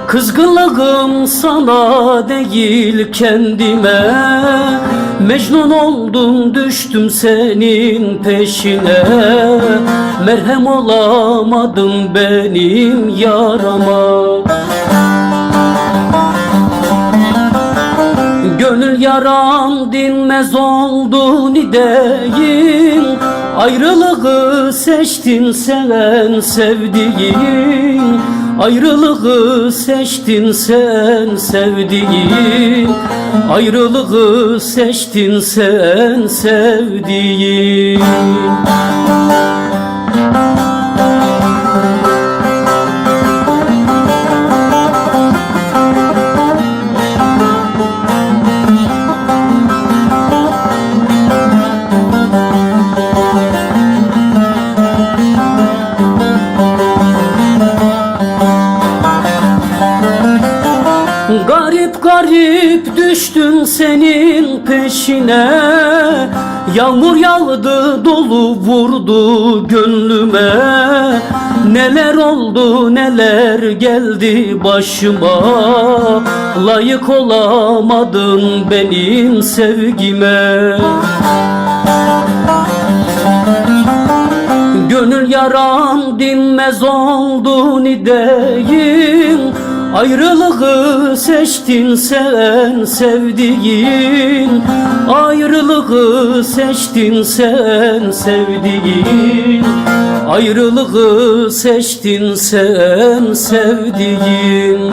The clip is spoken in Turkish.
Kızgınlığım sana değil kendime, Mecnun oldum düştüm senin peşine. Merhem olamadın benim yarama. Gönül yaram dinmez oldu nideyim, ayrılığı seçtin sen sevdiğim. Ayrılığı seçtin sen sevdiğim. Ayrılığı seçtin sen sevdiğim. Garip garip düştüm senin peşine, yağmur yağdı dolu vurdu gönlüme. Neler oldu neler geldi başıma, layık olamadın benim sevgime. Gönül yaram dinmez oldu nideyim, ayrılığı seçtin sen sevdiğin. Ayrılığı seçtin sen sevdiğin. Ayrılığı seçtin sen sevdiğin.